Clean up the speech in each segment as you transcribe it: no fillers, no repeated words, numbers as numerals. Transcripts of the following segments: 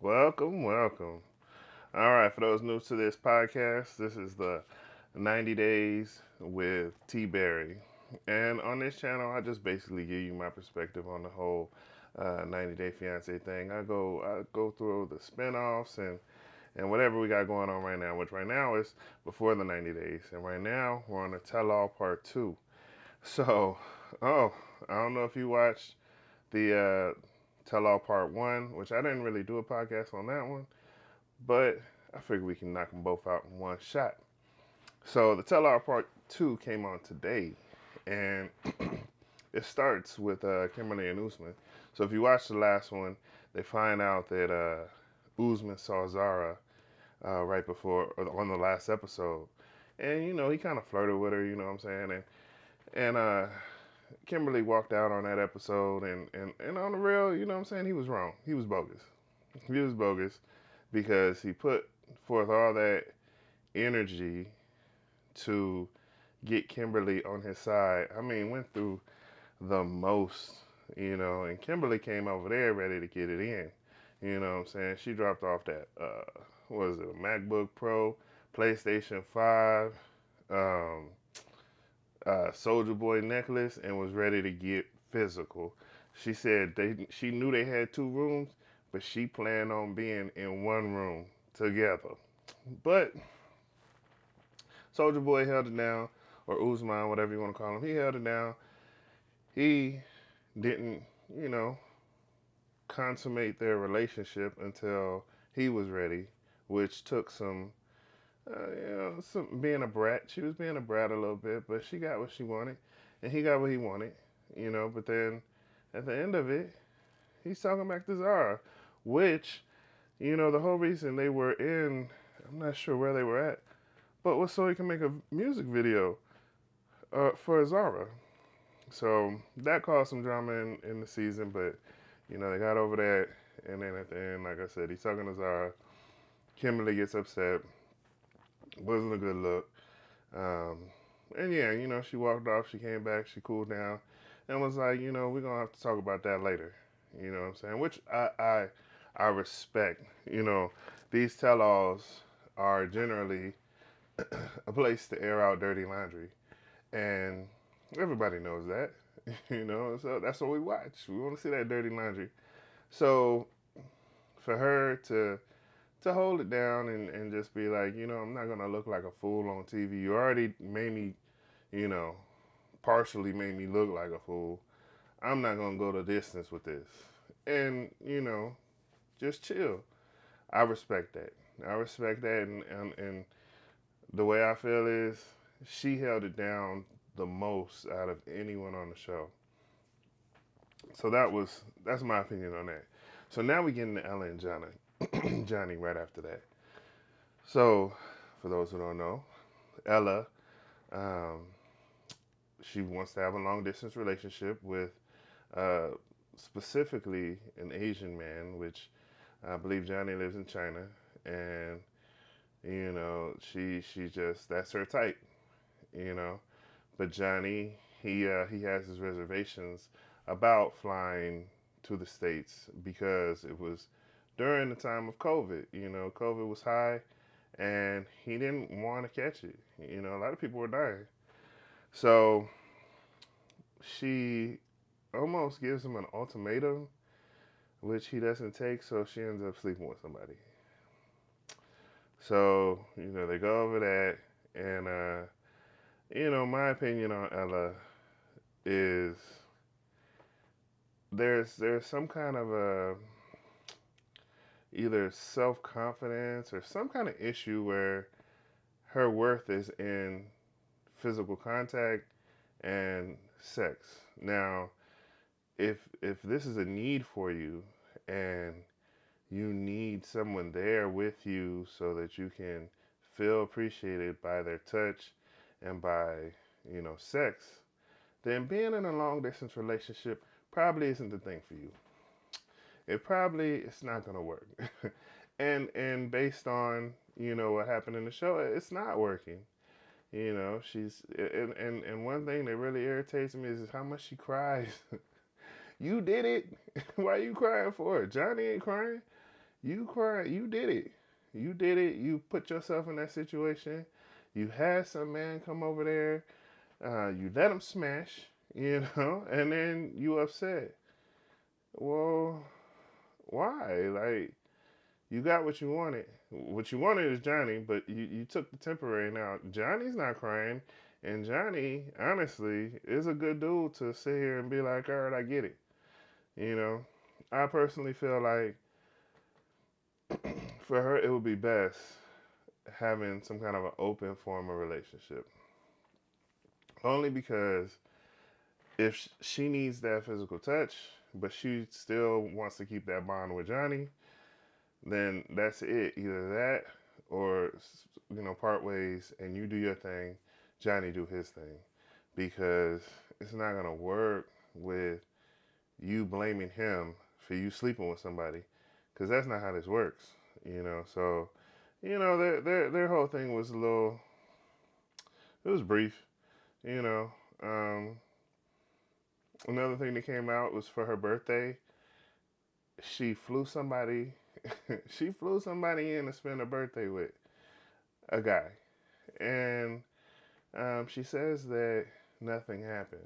Welcome, welcome. All right, for those new to this podcast, this is the 90 Days with T.Berry. And on this channel, I just basically give you my perspective on the whole 90 Day Fiance thing. I go through the spinoffs and whatever we got going on right now, which right now is before the 90 days. And right now, we're on a tell all part two. So, oh, I don't know if you watched the tell all part one, which I didn't really do a podcast on that one. But I figure we can knock them both out in one shot. So the Tell All Part 2 came on today, and it starts with Kimberly and Usman. So if you watch the last one, they find out that Usman saw Zara right before, or on the last episode. And, he kind of flirted with her, you know what I'm saying? And Kimberly walked out on that episode, and on the real, you know what I'm saying? He was wrong. He was bogus. He was bogus because he put forth all that energy to get Kimberly on his side. I mean, went through the most, and Kimberly came over there ready to get it in. You know what I'm saying? She dropped off that, what was it, a MacBook Pro, PlayStation 5, um, Soldier Boy necklace, and was ready to get physical. She said she knew they had two rooms, but she planned on being in one room together. But Soldier Boy held it down, or Uzman, whatever you want to call him. He held it down. He didn't, you know, consummate their relationship until he was ready, which took some being a brat. She was being a brat a little bit, but she got what she wanted, and he got what he wanted, But then at the end of it, he's talking back to Zara, which, the whole reason they were in, I'm not sure where they were at, but was so he can make a music video for Zara. So that caused some drama in the season, but they got over that. And then at the end, like I said, he's talking to Zara. Kimberly gets upset. Wasn't a good look. Um, and yeah, she walked off. She came back. She cooled down, and was like, we're gonna have to talk about that later. You know what I'm saying? Which I respect. These tell-alls are generally a place to air out dirty laundry, and everybody knows that. So that's what we watch. We want to see that dirty laundry. So for her to hold it down and just be like, I'm not gonna look like a fool on TV. You already made me, you know, partially made me look like a fool. I'm not gonna go the distance with this. And, just chill. I respect that. I respect that and the way I feel is she held it down the most out of anyone on the show. So that's my opinion on that. So now we get into Ella and Johnny, Johnny right after that. So for those who don't know, Ella, um, she wants to have a long distance relationship with uh, specifically an Asian man, which I believe Johnny lives in China, and she just that's her type, you know. But Johnny, he has his reservations about flying to the states because it was during the time of COVID. COVID was high, and he didn't want to catch it. A lot of people were dying. So she almost gives him an ultimatum, which he doesn't take. So she ends up sleeping with somebody. So they go over that, and my opinion on Ella is there's some kind of a either self confidence or some kind of issue where her worth is in physical contact and sex. Now, if this is a need for you and you need someone there with you so that you can feel appreciated by their touch and by sex, then being in a long distance relationship probably isn't the thing for you. It's not gonna work. and based on what happened in the show, it's not working. She's and one thing that really irritates me is how much she cries. You did it. Why are you crying for it? Johnny ain't crying. You cried. You did it. You did it. You put yourself in that situation. You had some man come over there. You let him smash, and then you upset. Well, why? Like, you got what you wanted. What you wanted is Johnny, but you took the temporary. Now, Johnny's not crying. And Johnny, honestly, is a good dude to sit here and be like, all right, I get it. You know, I personally feel like for her, it would be best having some kind of an open form of relationship. Only because if she needs that physical touch, but she still wants to keep that bond with Johnny, then that's it. Either that or, part ways and you do your thing, Johnny do his thing. Because it's not going to work with you blaming him for you sleeping with somebody. Because that's not how this works, So, their whole thing was it was brief, you know. Um, Another thing that came out was for her birthday, she flew somebody she flew somebody in to spend her birthday with a guy, and she says that nothing happened.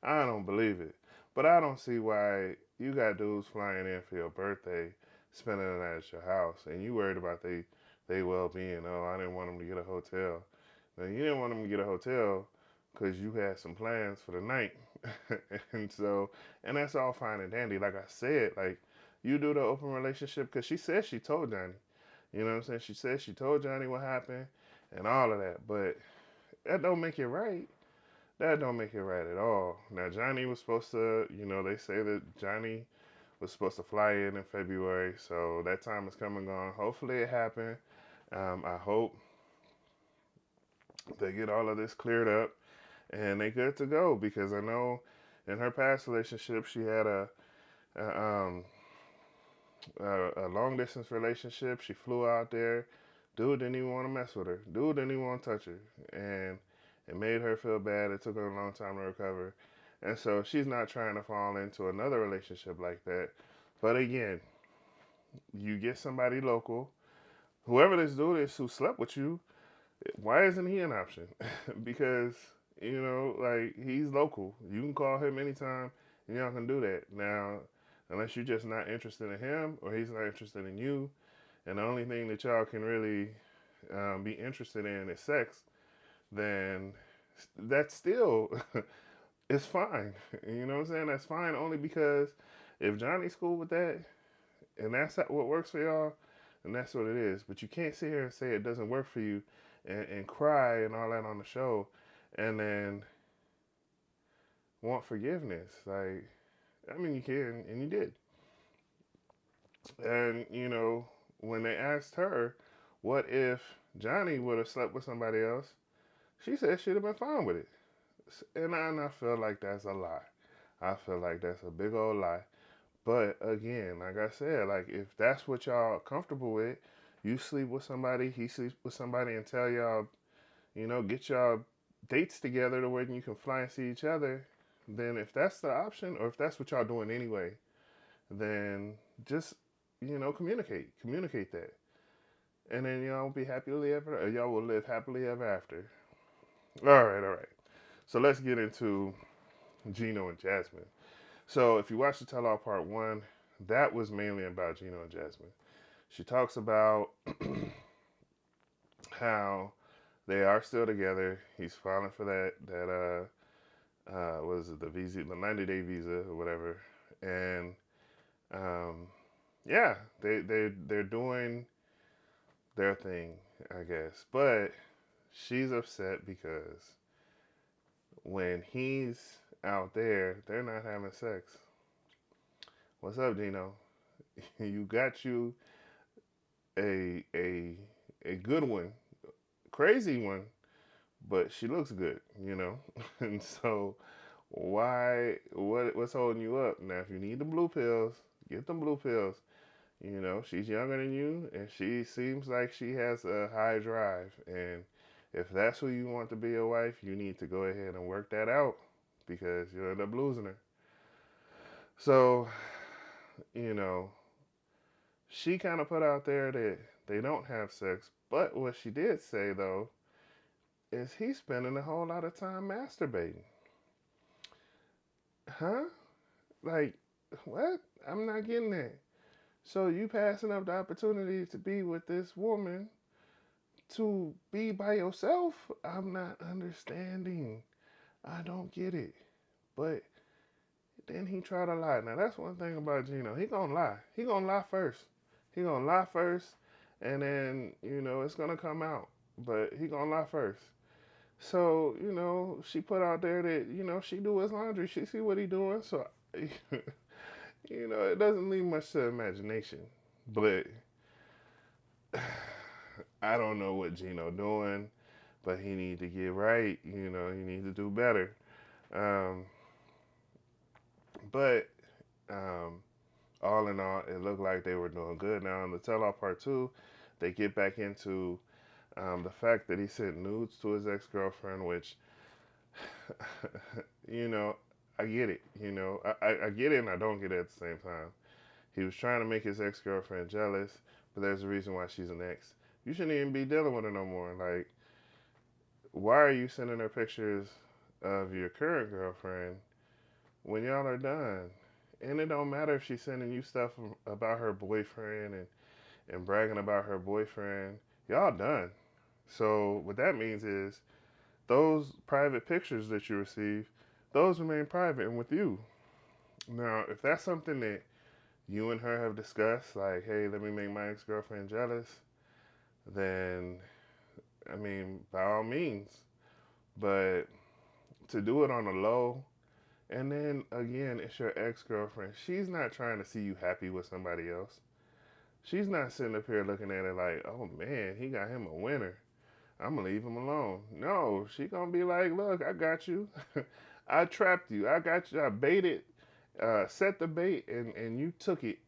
I don't believe it, but I don't see why you got dudes flying in for your birthday, spending the night at your house, and you worried about they well being. Oh, I didn't want them to get a hotel. Now you didn't want them to get a hotel because you had some plans for the night, and so and that's all fine and dandy. Like I said, like you do the open relationship because she said she told Johnny. You know what I'm saying? She said she told Johnny what happened and all of that, but that don't make it right. That don't make it right at all. Now Johnny was supposed to, they say that Johnny was supposed to fly in February, so that time is come and gone. Hopefully it happened. I hope they get all of this cleared up and they good to go because I know in her past relationship she had a, um, a long distance relationship. She flew out there. Dude didn't even want to mess with her. Dude didn't even want to touch her, and it made her feel bad. It took her a long time to recover, and so she's not trying to fall into another relationship like that. But again, you get somebody local. Whoever this dude is who slept with you, why isn't he an option? Because like he's local. You can call him anytime, and y'all can do that. Now, unless you're just not interested in him or he's not interested in you, and the only thing that y'all can really be interested in is sex, then that's still it's fine. You know what I'm saying? That's fine only because if Johnny's cool with that and that's what works for y'all, and that's what it is. But you can't sit here and say it doesn't work for you and cry and all that on the show and then want forgiveness. Like, I mean, you can, and you did. And, when they asked her, what if Johnny would have slept with somebody else? She said she'd have been fine with it. And I feel like that's a lie. I feel like that's a big old lie. But again, like I said, like if that's what y'all comfortable with, you sleep with somebody, he sleeps with somebody, and tell y'all, get y'all dates together to where you can fly and see each other. Then if that's the option, or if that's what y'all doing anyway, then just communicate that, and then y'all will be happily ever, or y'all will live happily ever after. All right. So let's get into Gino and Jasmine. So if you watch the Tell All Part 1, that was mainly about Gino and Jasmine. She talks about how they are still together. He's filing for that what is it, the visa, the 90-day visa or whatever. And yeah, they're doing their thing, I guess. But she's upset because when he's out there, they're not having sex. What's up, Gino? You got you a a good one, crazy one, but she looks good. And so what's holding you up? Now if you need the blue pills, get them blue pills. She's younger than you and she seems like she has a high drive, and if that's who you want to be your wife, you need to go ahead and work that out because you'll end up losing her. So, you know, She kind of put out there that they don't have sex, but what she did say though is he's spending a whole lot of time masturbating. Huh? Like, what? I'm not getting that. So you passing up the opportunity to be with this woman to be by yourself? I'm not understanding. I don't get it. But then he tried to lie. Now that's one thing about Gino. He gonna lie. He gonna lie first. He gonna lie first, and then it's gonna come out. But he gonna lie first. So she put out there that she do his laundry. She see what he doing. So it doesn't leave much to imagination. But I don't know what Gino doing, but he need to get right. He need to do better. Um, but um, all in all, it looked like they were doing good. Now in the tell-all part two, they get back into the fact that he sent nudes to his ex-girlfriend, which you know, I get it. I get it and I don't get it at the same time. He was trying to make his ex-girlfriend jealous, but there's a reason why she's an ex. You shouldn't even be dealing with her no more. Like, why are you sending her pictures of your current girlfriend when y'all are done? And it don't matter if she's sending you stuff about her boyfriend and bragging about her boyfriend. Y'all done. So what that means is those private pictures that you receive, those remain private and with you. Now, if that's something that you and her have discussed, like, hey, let me make my ex-girlfriend jealous, then, I mean, by all means. But to do it on the low, and then again, it's your ex-girlfriend. She's not trying to see you happy with somebody else. She's not sitting up here looking at it like, oh man, he got him a winner. I'm gonna leave him alone. No, she gonna be like, look, I got you. I trapped you. I got you. I baited, set the bait, and you took it,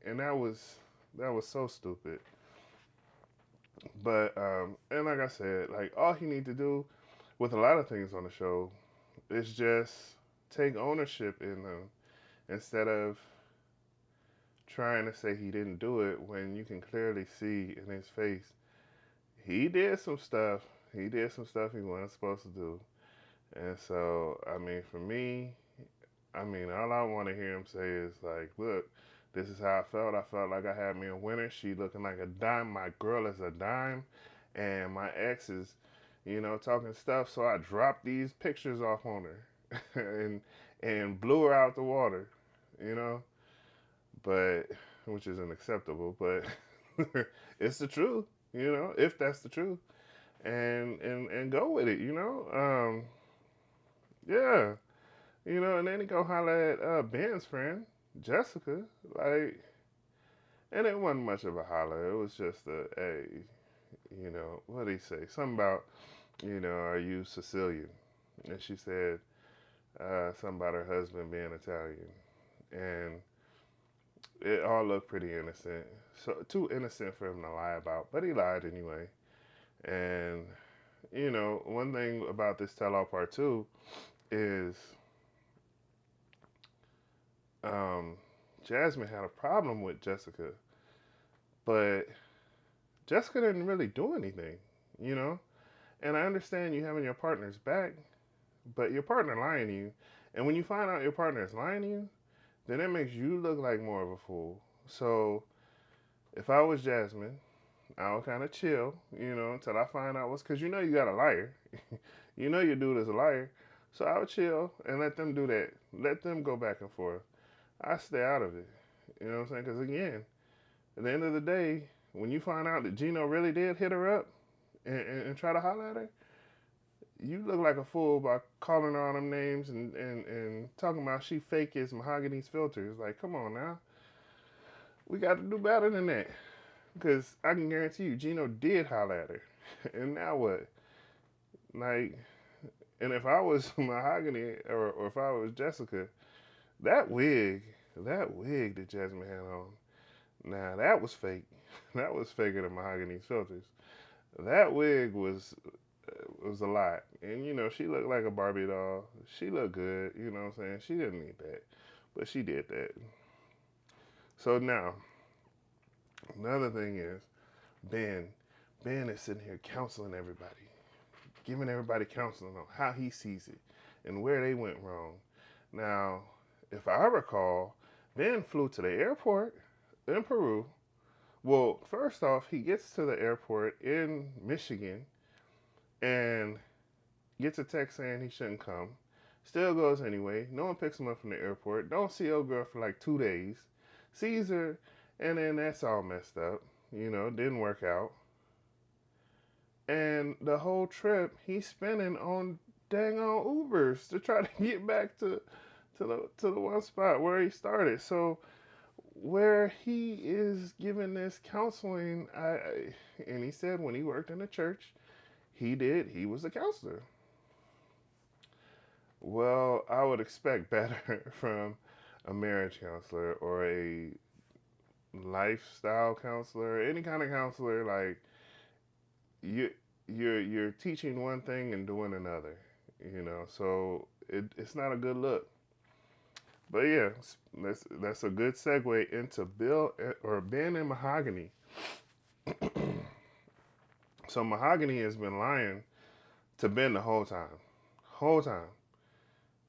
and that was so stupid. But and like I said, like all he need to do with a lot of things on the show is just take ownership in them instead of trying to say he didn't do it when you can clearly see in his face he did some stuff. He did some stuff he wasn't supposed to do. And so, I mean, for me, I mean, all I want to hear him say is like, look, this is how I felt. I felt like I had me a winner. She looking like a dime. My girl is a dime. And my ex is, talking stuff. So I dropped these pictures off on her and blew her out the water, you know? But, which is unacceptable, but it's the truth, if that's the truth. And go with it, yeah. And then he go holler at Ben's friend, Jessica. Like, and it wasn't much of a holler. It was just a, hey, what did he say? Something about, are you Sicilian? And she said something about her husband being Italian. And it all looked pretty innocent. So, too innocent for him to lie about. But he lied anyway. And, one thing about this tell all part two is um, Jasmine had a problem with Jessica, but Jessica didn't really do anything, you know? And I understand you having your partner's back, but your partner lying to you. And when you find out your partner is lying to you, then it makes you look like more of a fool. So if I was Jasmine, I would kind of chill, until I find out what's, because you got a liar. Your dude is a liar. So I would chill and let them do that. Let them go back and forth. I stay out of it. You know what I'm saying? Because again, at the end of the day, when you find out that Gino really did hit her up and try to holler at her, you look like a fool by calling her all them names and talking about she fake as Mahogany's filters. Like, come on now. We got to do better than that. Because I can guarantee you, Gino did holler at her. And now what? Like, and if I was Mahogany or if I was Jessica, that wig, that Jasmine had on, now that was fake. That was faker than Mahogany's filters. That wig was a lot. And she looked like a Barbie doll. She looked good, you know what I'm saying? She didn't need that. But she did that. So now, Another thing is Ben. Ben is sitting here counseling everybody, giving everybody counseling on how he sees it and where they went wrong. Now, if I recall, Ben flew to the airport in Peru. Well, first off, he gets to the airport in Michigan and gets a text saying he shouldn't come. Still goes anyway. No one picks him up from the airport. Don't see old girl for like 2 days. Sees her, and then that's all messed up. Didn't work out. And the whole trip he's spending on dang on Ubers to try to get back to the one spot where he started. So where he is giving this counseling, and he said when he worked in the church, he was a counselor. Well, I would expect better from a marriage counselor or a lifestyle counselor, any kind of counselor. Like you, you're teaching one thing and doing another. So it's not a good look. But yeah, that's a good segue into Bill or Ben and Mahogany. So Mahogany has been lying to Ben the whole time.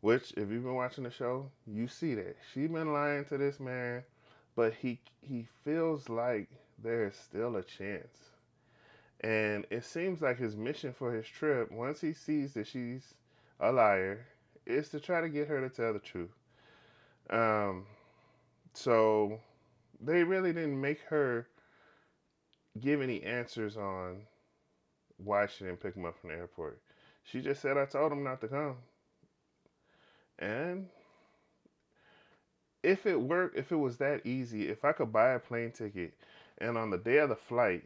Which, if you've been watching the show, you see that she been lying to this man, but he feels like there's still a chance, and it seems like his mission for his trip, once he sees that she's a liar, is to try to get her to tell the truth. Um, so they really didn't make her give any answers on why she didn't pick him up from the airport. She just said, "I told him not to come," and if it was that easy, if I could buy a plane ticket and on the day of the flight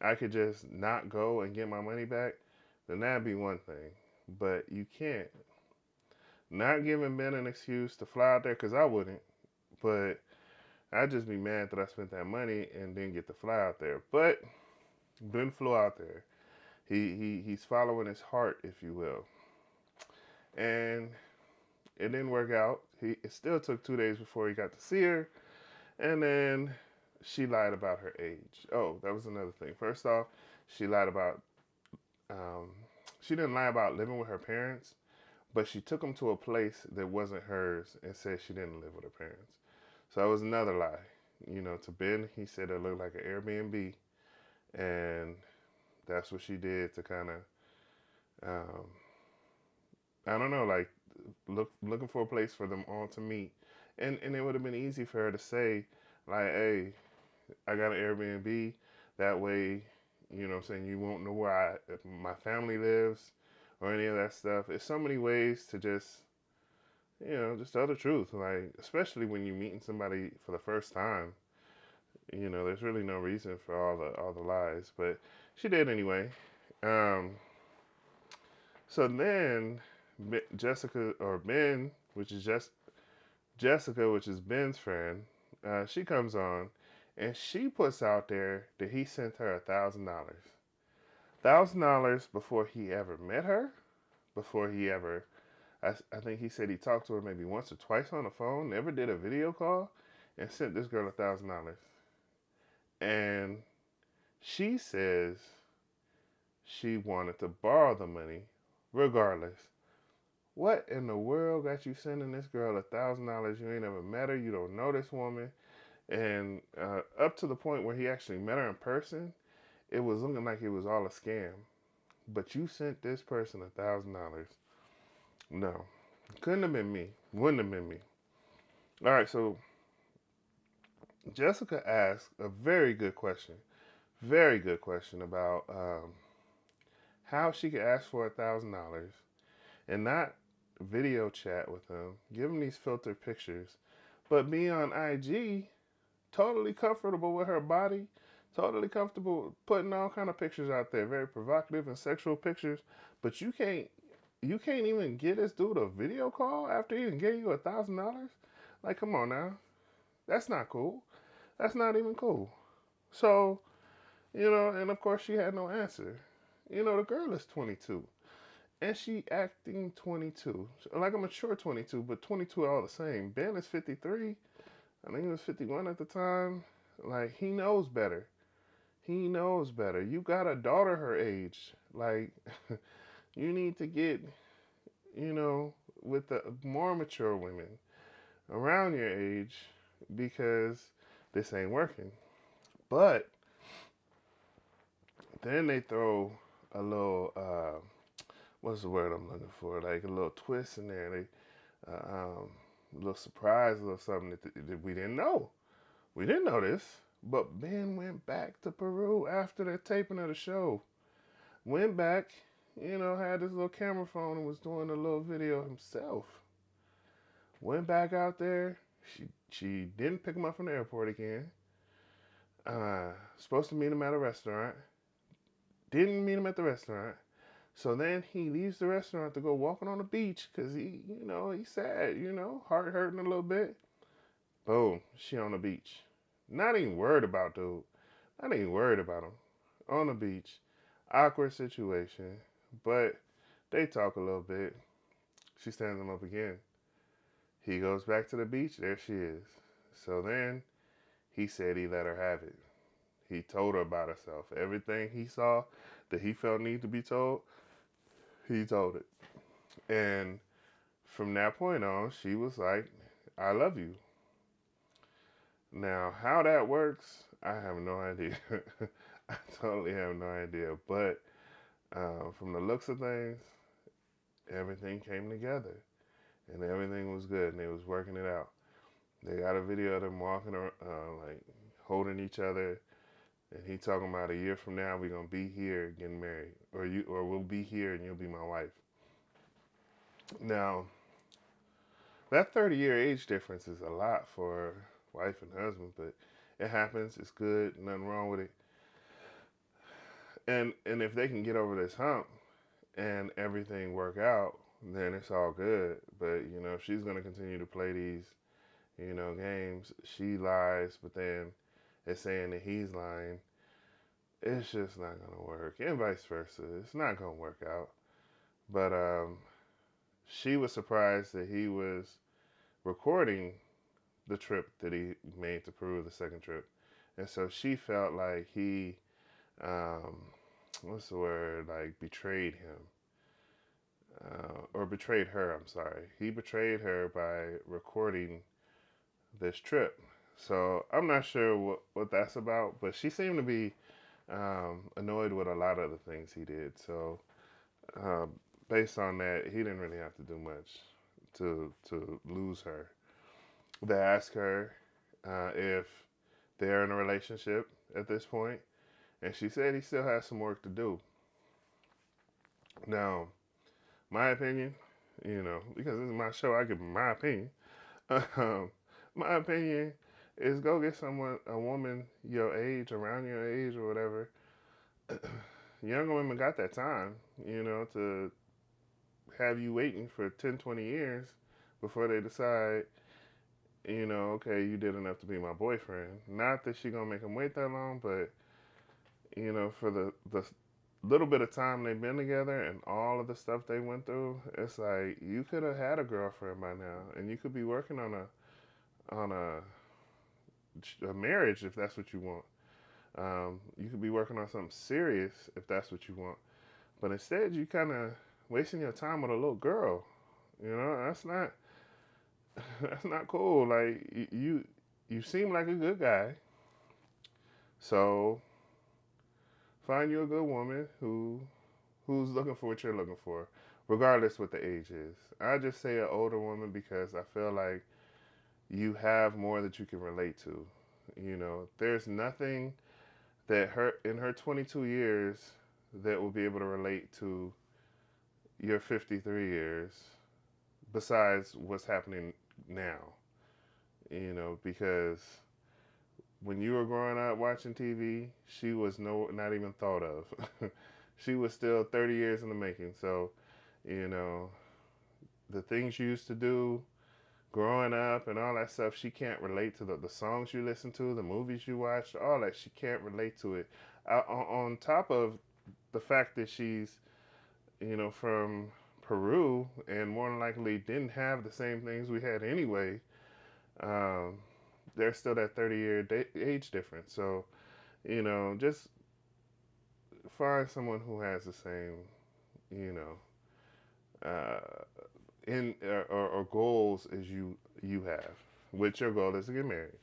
I could just not go and get my money back, then that'd be one thing. But you can't. Not giving Ben an excuse to fly out there, because I wouldn't. But I'd just be mad that I spent that money and didn't get to fly out there. But Ben flew out there. He's following his heart, if you will. And it didn't work out. It still took 2 days before he got to see her. And then she lied about her age. Oh, that was another thing. First off, she lied about, um, she didn't lie about living with her parents, but she took them to a place that wasn't hers and said she didn't live with her parents. So that was another lie. To Ben, he said it looked like an Airbnb, and that's what she did to kind of, um, I don't know, like looking for a place for them all to meet. And it would have been easy for her to say, like, hey, I got an Airbnb. That way, what I'm saying, you won't know where my family lives or any of that stuff. It's so many ways to just tell the truth. Like, especially when you're meeting somebody for the first time, there's really no reason for all the lies. But she did anyway. Um, so then Jessica or Ben, which is just Jessica, which is Ben's friend, she comes on and she puts out there that he sent her $1,000 before he ever met her, before he ever. I think he said he talked to her maybe once or twice on the phone, never did a video call, and sent this girl $1,000. And she says she wanted to borrow the money regardless. What in the world got you sending this girl $1,000? You ain't ever met her. You don't know this woman. And up to the point where he actually met her in person, it was looking like it was all a scam. But you sent this person $1,000. No, couldn't have been me. Wouldn't have been me. All right, so Jessica asked a very good question about how she could ask for $1,000 and not video chat with him, give him these filtered pictures, but be on IG, totally comfortable with her body, totally comfortable putting all kind of pictures out there, very provocative and sexual pictures, but you can't even get this dude a video call after he even gave you $1,000. Like, come on now, that's not cool. That's not even cool. So, and of course she had no answer. The girl is 22 and she acting 22, like a mature 22, but 22 all the same. Ben is 53. I think he was 51 at the time. Like, he knows better. He knows better. You got a daughter her age. Like, you need to get, you know, with the more mature women around your age because this ain't working. But then they throw a little, what's the word I'm looking for? Like a little twist in there. A little surprise, a little something that we didn't know. We didn't know this. But Ben went back to Peru after the taping of the show. Went back, had his little camera phone and was doing a little video himself. Went back out there. She didn't pick him up from the airport again. Supposed to meet him at a restaurant. Didn't meet him at the restaurant. So then he leaves the restaurant to go walking on the beach because he's sad, heart hurting a little bit. Boom, she on the beach. Not even worried about dude. Not even worried about him. On the beach. Awkward situation. But they talk a little bit. She stands him up again. He goes back to the beach. There she is. So then he said he let her have it. He told her about herself. Everything he saw that he felt need to be told, he told it. And from that point on, she was like, I love you. Now, how that works, I have no idea. I totally have no idea. But from the looks of things, everything came together. And everything was good. And they was working it out. They got a video of them walking around, like holding each other. And he talking about a year from now we're gonna be here getting married, or we'll be here and you'll be my wife. Now, that 30-year age difference is a lot for wife and husband, but it happens. It's good. Nothing wrong with it. And if they can get over this hump and everything work out, then it's all good. But if she's gonna continue to play these, games, she lies, but then it's saying that he's lying. It's just not gonna work, and vice versa. It's not gonna work out. But she was surprised that he was recording the trip that he made to Peru, the second trip, and so she felt like he, what's the word, like betrayed him, or betrayed her. I'm sorry, he betrayed her by recording this trip. So I'm not sure what that's about, but she seemed to be annoyed with a lot of the things he did. So um, based on that, he didn't really have to do much to lose her. They asked her if they're in a relationship at this point, and she said he still has some work to do. Now, my opinion, because this is my show, I give my opinion. Um, my opinion is go get a woman your age, around your age or whatever. Younger women got that time, to have you waiting for 10, 20 years before they decide, okay, you did enough to be my boyfriend. Not that she gonna make him wait that long, but for the little bit of time they've been together and all of the stuff they went through, it's like you could have had a girlfriend by now, and you could be working on a marriage if that's what you want. You could be working on something serious if that's what you want. But instead, you kind of wasting your time with a little girl. That's not that's not cool. Like you seem like a good guy, so find you a good woman who's looking for what you're looking for, regardless what the age is. I just say an older woman because I feel like you have more that you can relate to. There's nothing that her in her 22 years that will be able to relate to your 53 years besides what's happening now. Because when you were growing up watching TV, she was not even thought of. She was still 30 years in the making. So, you know, the things you used to do growing up and all that stuff, she can't relate to the songs you listen to, the movies you watch, all that. She can't relate to it. On top of the fact that she's, from Peru and more than likely didn't have the same things we had anyway, um, there's still that 30-year age difference. So, just find someone who has the same, you know, in or goals as you have. Which your goal is to get married.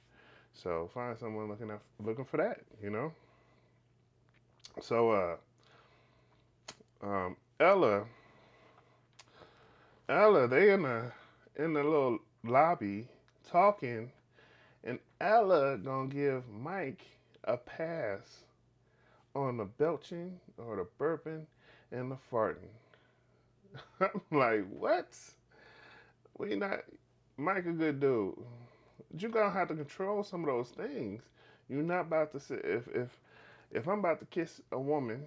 So find someone looking for that. So Ella, they in the little lobby talking, and Ella gonna give Mike a pass on the belching or the burping and the farting. I'm like, what? We not Mike a good dude. You gonna have to control some of those things. You're not about to sit if I'm about to kiss a woman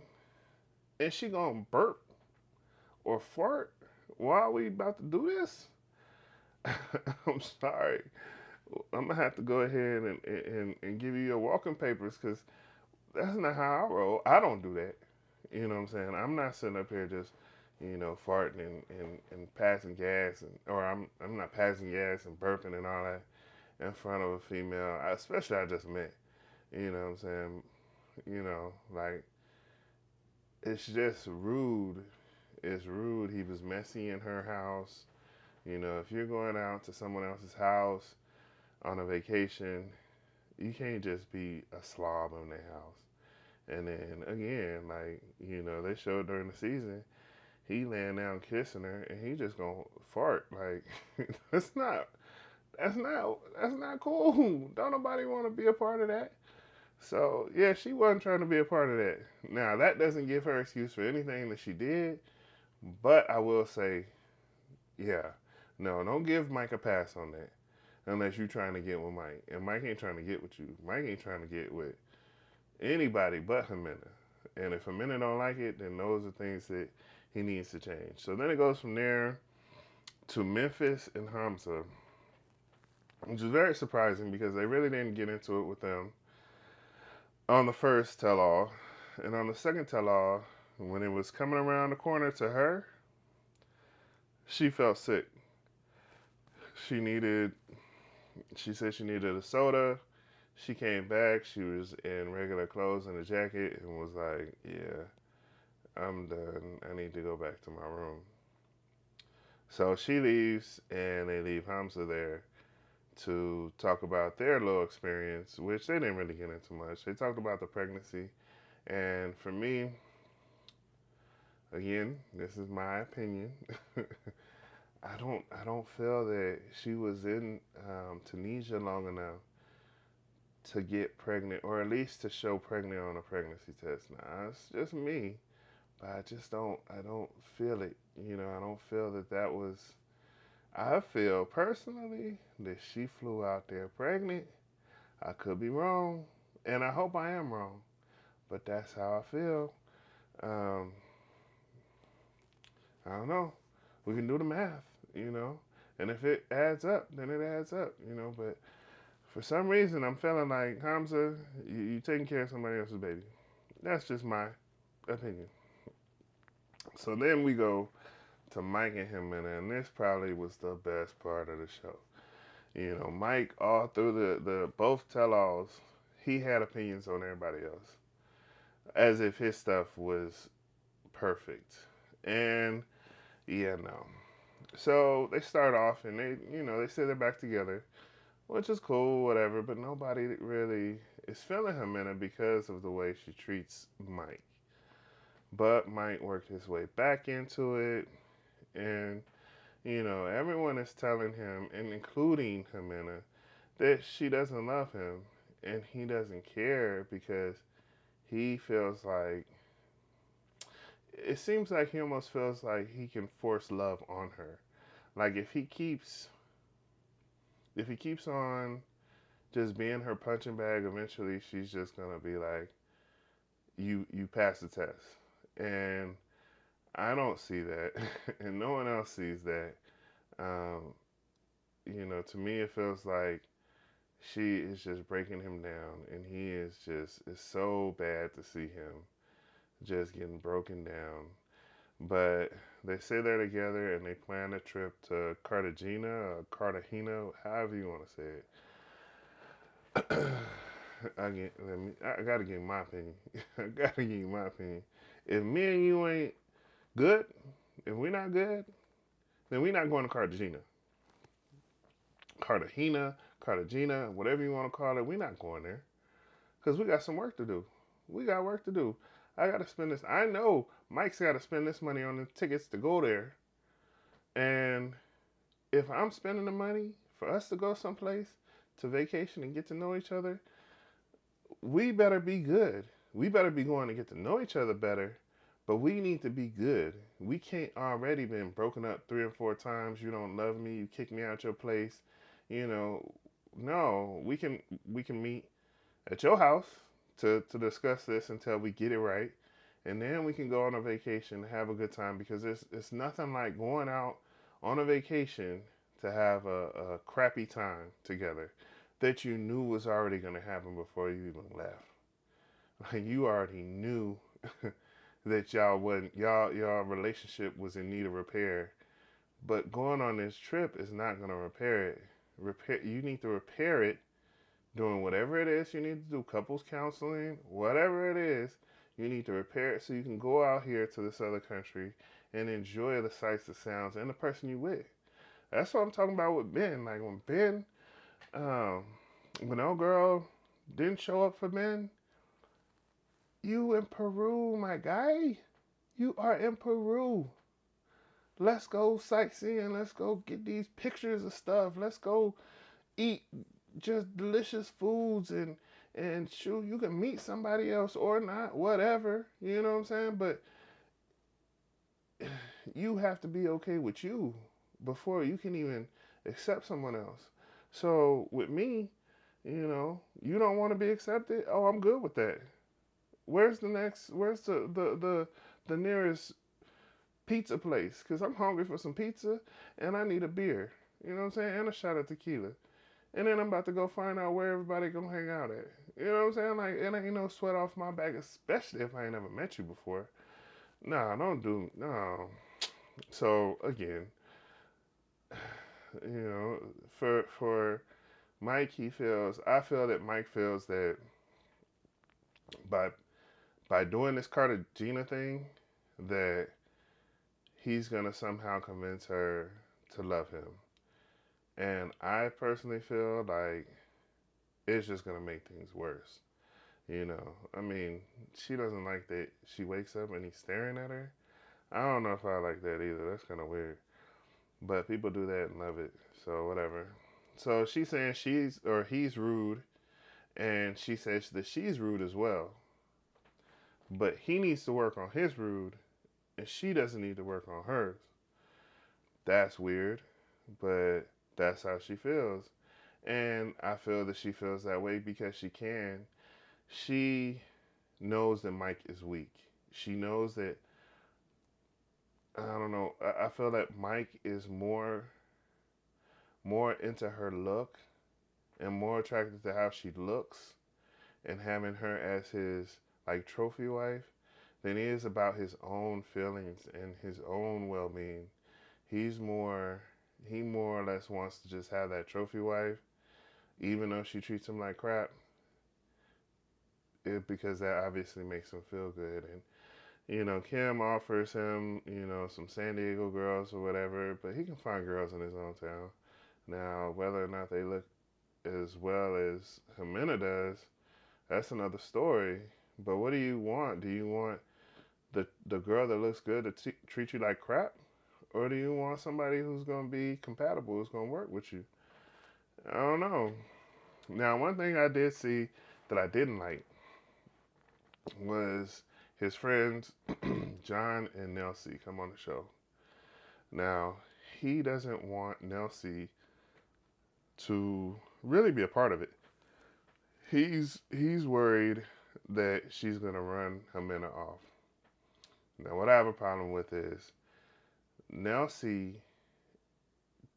and she gonna burp or fart, why are we about to do this? I'm sorry. I'm gonna have to go ahead and give you your walking papers because that's not how I roll. I don't do that. You know what I'm saying? I'm not sitting up here just, farting and passing gas or I'm not passing gas and burping and all that in front of a female, especially I just met. You know what I'm saying? Like it's just rude. It's rude. He was messy in her house. If you're going out to someone else's house on a vacation, you can't just be a slob in their house. And then again, like, they showed during the season, he laying down kissing her and he just gonna fart. Like that's not cool. Don't nobody wanna be a part of that. So yeah, she wasn't trying to be a part of that. Now that doesn't give her excuse for anything that she did, but I will say, yeah, no, don't give Mike a pass on that. Unless you're trying to get with Mike. And Mike ain't trying to get with you. Mike ain't trying to get with anybody but Jimena. And if Jimena don't like it, then those are things that he needs to change. So then it goes from there to Memphis and Hamza, which is very surprising because they really didn't get into it with them on the first tell all. And on the second tell all, when it was coming around the corner to her, she felt sick. She needed, she said she needed a soda. She came back. She was in regular clothes and a jacket and was like, yeah, I'm done. I need to go back to my room. So she leaves and they leave Hamza there to talk about their little experience, which they didn't really get into much. They talked about the pregnancy. And for me, again, this is my opinion. I don't feel that she was in Tunisia long enough to get pregnant, or at least to show pregnant on a pregnancy test. Now, it's just me, but I don't feel it. I don't feel that was. I feel personally that she flew out there pregnant. I could be wrong, and I hope I am wrong, but that's how I feel. Um, I don't know. We can do the math, you know, and if it adds up, then it adds up. But for some reason, I'm feeling like Hamza, you taking care of somebody else's baby. That's just my opinion. So then we go to Mike and him, and this probably was the best part of the show. Mike, all through the both tell-alls, he had opinions on everybody else, as if his stuff was perfect. And yeah, no. So they start off, and they say they're back together, which is cool, whatever. But nobody really is feeling Jimena because of the way she treats Mike. But Mike worked his way back into it, and everyone is telling him, and including Jimena, that she doesn't love him, and he doesn't care because he feels like it seems like he almost feels like he can force love on her. Like if he keeps on just being her punching bag, eventually she's just gonna be like, you pass the test. And I don't see that, and no one else sees that. Um, to me, it feels like she is just breaking him down, and he is just, it's so bad to see him just getting broken down. But they say they're together and they plan a trip to Cartagena, or Cartagena, however you want to say it. I gotta give you my opinion. I gotta give you my opinion. If me and you ain't good, if we're not good, then we're not going to Cartagena, whatever you want to call it. We're not going there because we got some work to do. We got work to do. I got to spend this. I know Mike's got to spend this money on the tickets to go there. And if I'm spending the money for us to go someplace to vacation and get to know each other, we better be good. We better be going to get to know each other better, but we need to be good. We can't already been broken up 3 or 4 times. You don't love me. You kick me out your place. You know, no. We can meet at your house to discuss this until we get it right, and then we can go on a vacation and have a good time because it's nothing like going out on a vacation to have a crappy time together that you knew was already going to happen before you even left. Like you already knew that y'all relationship was in need of repair. But going on this trip is not going to repair it. You need to repair it doing whatever it is you need to do, couples counseling, whatever it is, you need to repair it so you can go out here to this other country and enjoy the sights, the sounds, and the person you with. That's what I'm talking about with Ben. Like when Ben, um, when old girl didn't show up for Ben, you in Peru, my guy. You are in Peru. Let's go sightseeing. Let's go get these pictures of stuff. Let's go eat just delicious foods and shoot, you can meet somebody else or not, whatever. You know what I'm saying? But you have to be okay with you before you can even accept someone else. So with me, you don't want to be accepted. Oh, I'm good with that. Where's the nearest pizza place? Because I'm hungry for some pizza and I need a beer. You know what I'm saying? And a shot of tequila. And then I'm about to go find out where everybody gonna hang out at. You know what I'm saying? Like, it ain't no sweat off my back, especially if I ain't never met you before. Nah, don't do no. So again, you know, for Mike, I feel that Mike feels that by by doing this Cartagena thing, that he's gonna somehow convince her to love him. And I personally feel like it's just gonna make things worse. I mean, she doesn't like that she wakes up and he's staring at her. I don't know if I like that either. That's kind of weird. But people do that and love it. So, whatever. So, she's saying he's rude, and she says that she's rude as well. But he needs to work on his rude, and she doesn't need to work on hers. That's weird, but that's how she feels. And I feel that she feels that way because she can. She knows that Mike is weak. She knows that I don't know. I feel that Mike is more into her look and more attracted to how she looks and having her as his like trophy wife than he is about his own feelings and his own well-being. He's more he more or less wants to just have that trophy wife, even though she treats him like crap. Because that obviously makes him feel good. And Kim offers him, some San Diego girls or whatever, but he can find girls in his own town. Now, whether or not they look as well as Jimena does, that's another story. But what do you want? Do you want the girl that looks good to treat you like crap? Or do you want somebody who's going to be compatible, who's going to work with you? I don't know. Now, one thing I did see that I didn't like was his friends John and Nelsie come on the show. Now, he doesn't want Nelsie to really be a part of it. He's worried that she's gonna run Jimena off. Now, what I have a problem with is Nelsie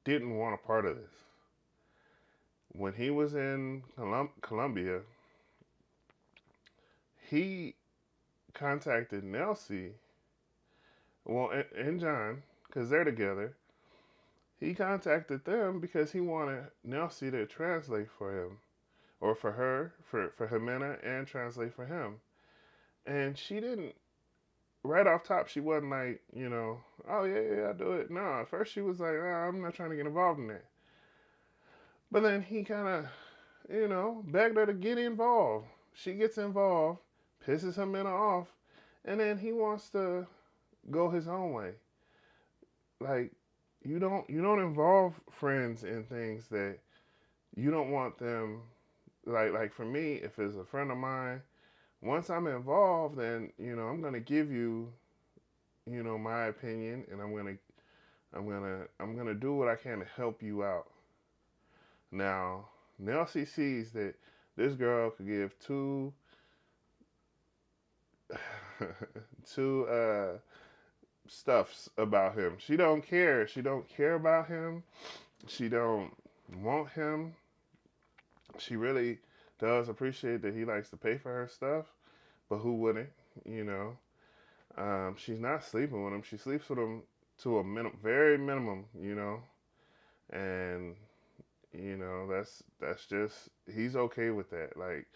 didn't want a part of this. When he was in Colombia, he contacted Nelsie, well, and John, because they're together. He contacted them because he wanted Nelsie to translate for him or for her, for Jimena, and translate for him. And she didn't, right off top, she wasn't like, oh yeah, yeah, I'll do it. No, at first she was like, oh, I'm not trying to get involved in that. But then he kind of, begged her to get involved. She gets involved, pisses Jimena off, and then he wants to go his own way. Like, you don't involve friends in things that you don't want them. Like for me, if it's a friend of mine, once I'm involved, then I'm gonna give you my opinion, and I'm gonna do what I can to help you out. Now, Nelsie sees that this girl could give two stuffs about him. She don't care. She don't care about him. She don't want him. She really does appreciate that he likes to pay for her stuff, but who wouldn't? You know, she's not sleeping with him. She sleeps with him to a very minimum. And that's just he's okay with that. Like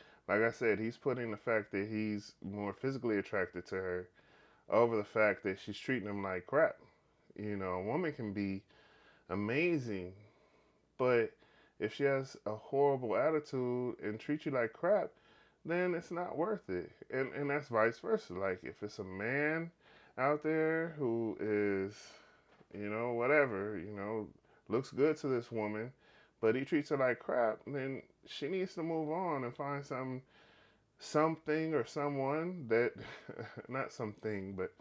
I said, he's putting the fact that he's more physically attracted to her over the fact that she's treating him like crap. A woman can be amazing, but if she has a horrible attitude and treats you like crap, then it's not worth it. And that's vice versa. Like if it's a man out there who is, whatever, looks good to this woman, but he treats her like crap, then she needs to move on and find something or someone that not something, but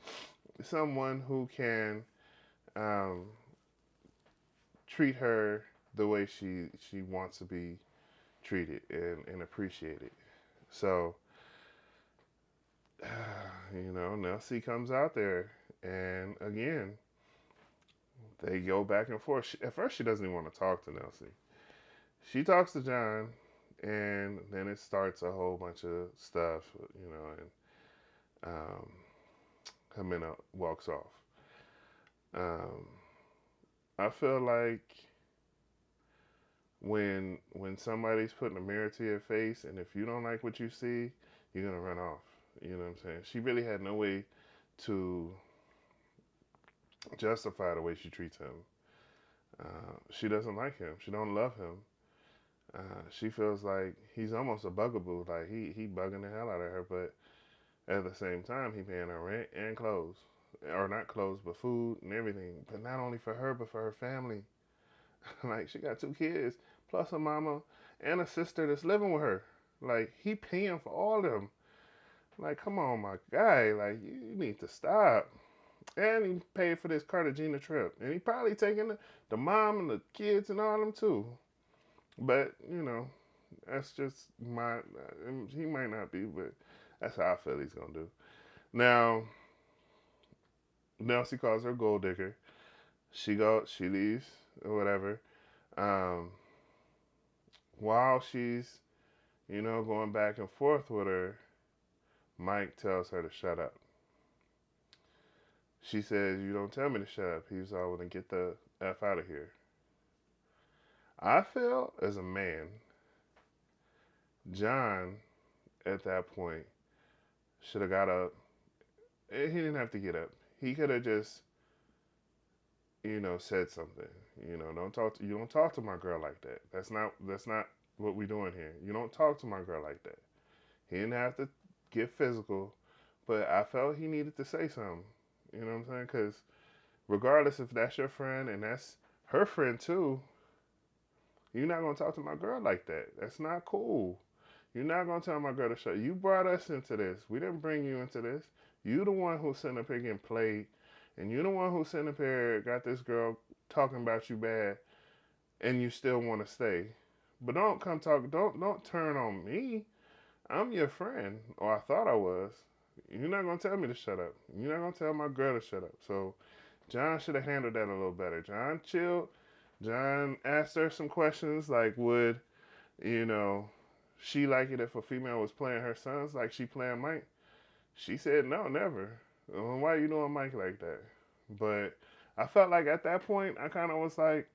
someone who can um, treat her the way she wants to be treated and appreciated. So, Nelsie comes out there, and again, they go back and forth. At first, she doesn't even want to talk to Nelsie. She talks to John, and then it starts a whole bunch of stuff, and Jimena walks off. Um, I feel like when somebody's putting a mirror to your face, and if you don't like what you see, you're gonna run off. You know what I'm saying? She really had no way to justify the way she treats him. She doesn't like him. She don't love him. She feels like he's almost a bugaboo. Like he bugging the hell out of her, but at the same time, he paying her rent and clothes, or not clothes, but food and everything. But not only for her, but for her family. Like she got 2 kids, plus a mama and a sister that's living with her. Like he paying for all of them. Like, come on, my guy. Like you need to stop. And he paid for this Cartagena trip, and he probably taking the mom and the kids and all of them too. But that's just my. He might not be, but that's how I feel he's gonna do. Now, Nelsie calls her gold digger. She leaves or whatever. Um, while she's, going back and forth with her, Mike tells her to shut up. She says, "You don't tell me to shut up." He's all going to get the F out of here. I feel as a man, John at that point should have got up. He didn't have to get up. He could have just, said something. You don't talk to my girl like that. That's not what we doing here. You don't talk to my girl like that. He didn't have to get physical, but I felt he needed to say something. You know what I'm saying? Because regardless if that's your friend and that's her friend too, you're not gonna talk to my girl like that. That's not cool. You're not gonna tell my girl to shut. You brought us into this. We didn't bring you into this. You the one who's sitting up here getting played, and you the one who's sitting up here got this girl talking about you bad, and you still want to stay. But don't come talk. Don't turn on me. I'm your friend, or I thought I was. You're not gonna tell me to shut up. You're not gonna tell my girl to shut up. So John should have handled that a little better. John chilled. John asked her some questions like, would you know she like it if a female was playing her sons like she playing Mike? She said no, never. Well, why are you doing Mike like that? But I felt like at that point I kind of was like,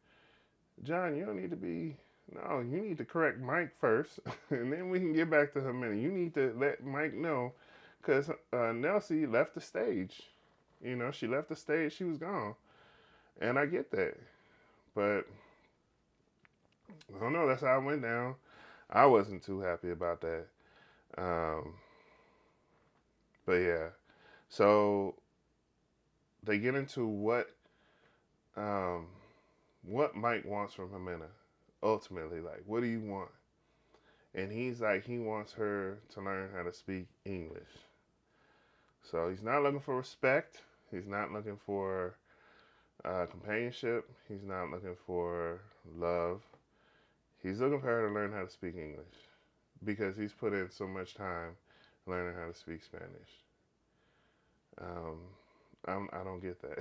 John, you don't need to be No, you need to correct Mike first, and then we can get back to Jimena. You need to let Mike know, because Nelsie left the stage. You know, she left the stage. She was gone, and I get that. But I don't know. That's how it went down. I wasn't too happy about that. Um, but yeah, so they get into um, what Mike wants from Jimena. Ultimately, like, what do you want? And he's like, he wants her to learn how to speak English. So he's not looking for respect. He's not looking for companionship. He's not looking for love. He's looking for her to learn how to speak English because he's put in so much time learning how to speak Spanish. Um, I don't get that.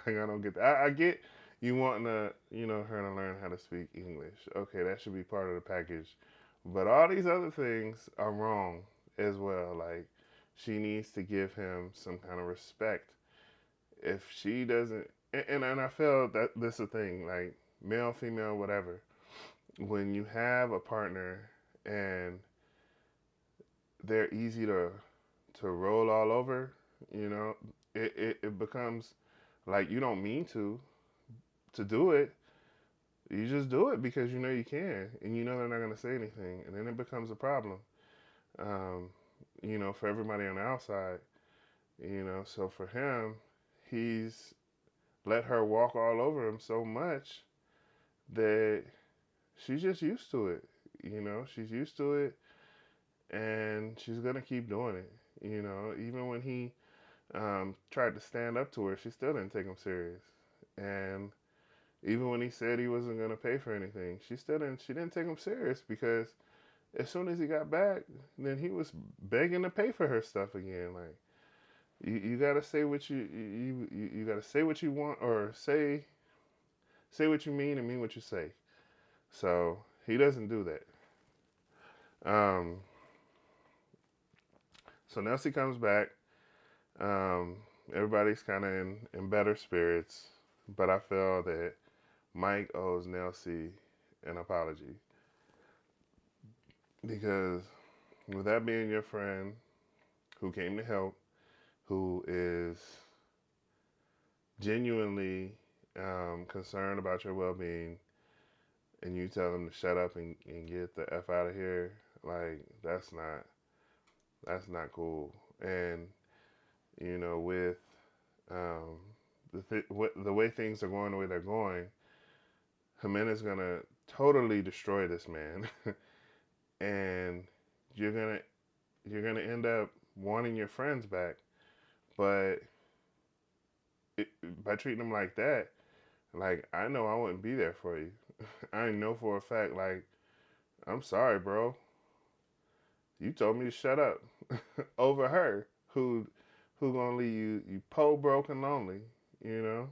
Like I don't get that. I get you wanting to, her to learn how to speak English. Okay, that should be part of the package. But all these other things are wrong as well. Like she needs to give him some kind of respect. If she doesn't, and I feel that this is a thing, like male, female, whatever. When you have a partner and they're easy to roll all over, you know, it becomes like you don't mean to do it. You just do it because you know you can, and you know they're not going to say anything, and then it becomes a problem. Um, for everybody on the outside, So for him, he's let her walk all over him so much that she's just used to it. She's used to it, and she's gonna keep doing it. Even when he tried to stand up to her, she still didn't take him serious. And even when he said he wasn't gonna pay for anything, she still didn't. She didn't take him serious because as soon as he got back, then he was begging to pay for her stuff again. Like you gotta say what you gotta say what you want, or say what you mean and mean what you say. So he doesn't do that. Um, so Nelsie comes back. Um, everybody's kind of in better spirits, but I feel that Mike owes Nelsie an apology because with that being your friend who came to help, who is genuinely concerned about your well-being, and you tell them to shut up and get the f out of here, like that's not cool. And with um, the way things are going, the way they're going, Jimenez gonna totally destroy this man, and you're gonna you're gonna end up wanting your friends back, but it, by treating them like that, like I know I wouldn't be there for you. I know for a fact, like I'm sorry, bro. You told me to shut up over her, who gonna leave you po broke and lonely, you know.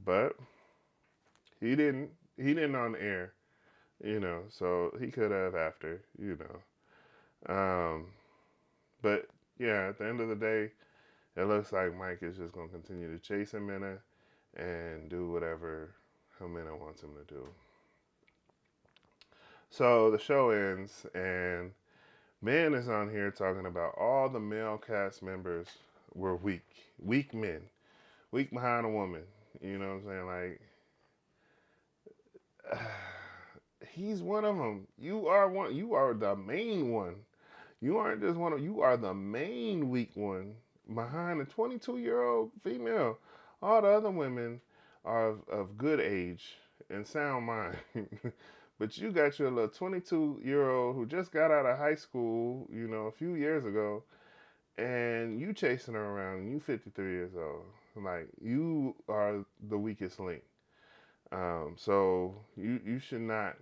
But he didn't. He didn't on the air, So he could have after. Um, but yeah, at the end of the day, it looks like Mike is just gonna continue to chase Jimena and do whatever Jimena wants him to do. So the show ends, and Man is on here talking about all the male cast members were weak men, weak behind a woman. You know what I'm saying? Like, he's one of them. You are one. You are the main one. You aren't just one of. You are the main weak one behind a 22-year-old female. All the other women are of good age and sound mind. But you got your little 22-year-old who just got out of high school, a few years ago, and you chasing her around, and you 53 years old. Like, you are the weakest link. So you should not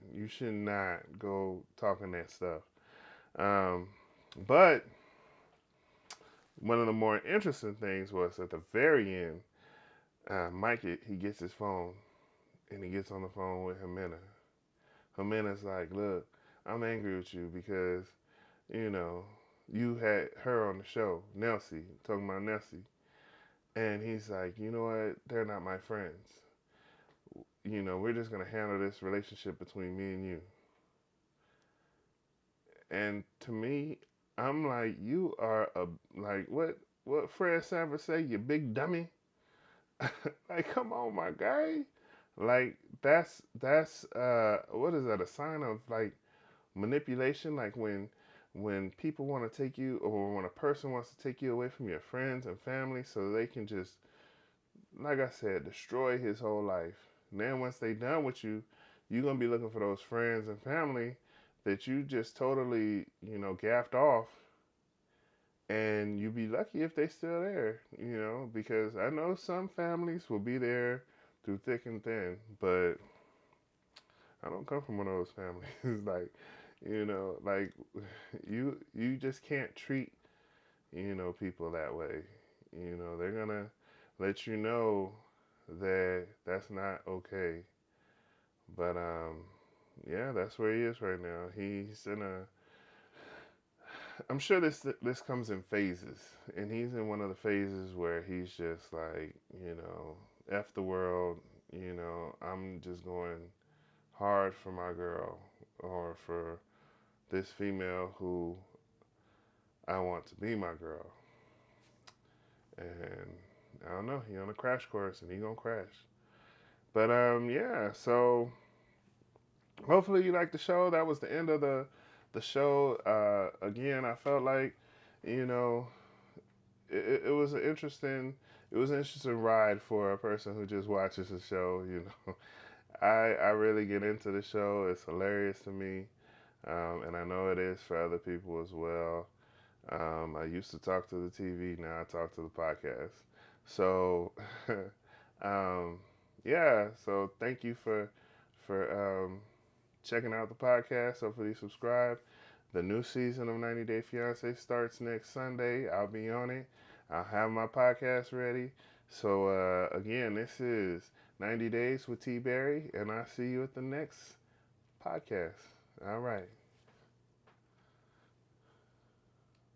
go talking that stuff. Um, but one of the more interesting things was at the very end, Mike he gets his phone and he gets on the phone with Jimena. Jimena's like, look, I'm angry with you because you know you had her on the show, Nelsie, talking about Nelsie, and he's like, you know what? They're not my friends. we're just gonna handle this relationship between me and you. And to me, I'm like, you are a like what Fred Sanford say, you big dummy. Like, come on, my guy. Like that's what is that, a sign of like manipulation? Like when people want to take you, or when a person wants to take you away from your friends and family so they can just, like I said, destroy his whole life. And then once they done with you, you're gonna be looking for those friends and family that you just totally, gaffed off, and you be lucky if they still there, because I know some families will be there through thick and thin, but I don't come from one of those families. Like, like you just can't treat, people that way. They're gonna let you know that that's not okay. But yeah, that's where he is right now. He's in a. I'm sure this comes in phases, and he's in one of the phases where he's just like, f the world. I'm just going hard for my girl, or for this female who I want to be my girl. And I don't know, he on a crash course and he gonna crash. But yeah, so hopefully you like the show. That was the end of the show. Again, I felt like, you know, it was an interesting ride for a person who just watches the show. I really get into the show. It's hilarious to me, and I know it is for other people as well. I used to talk to the TV. Now I talk to the podcast. So, um, yeah. So thank you for checking out the podcast. Hopefully, you subscribe. The new season of 90 Day Fiance starts next Sunday. I'll be on it. I'll have my podcast ready. So, again, this is 90 Days with T.Berry, and I'll see you at the next podcast. All right.